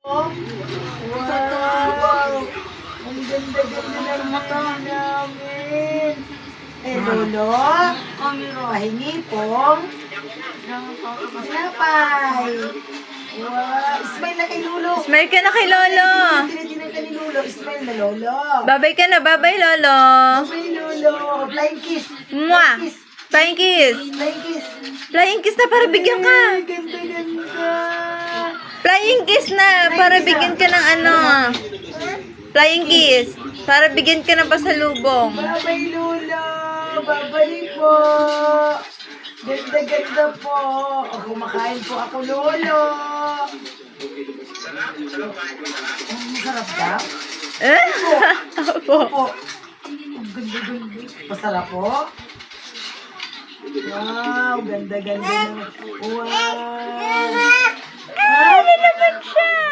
Oh, wow! Ang ganda-ganda ng mata namin. Lolo, pahingi pong tinapay. Wow! Smile na kay Lolo. Smile ka na kay Lolo. Tinitingnan ka ni Lolo. Smile na, Lolo. Babay ka na, babay Lolo. Smile, Lolo. Flying kiss. Mwah! Flying kiss. Flying kiss. Flying kiss na para bigyan ka. Ganda-ganda. Flying kiss na para bigyan ka ng ano. Flying kiss. Para bigyan ka ng pasalubong. Babay, Lolo. Babalik po. Ganda-ganda po. Kumakain po ako, Lolo. Masarap daw? Eh? Opo. Po. Ang ganda-ganda. Masarap po? Wow, ganda-ganda. Wow. Ano naman siya?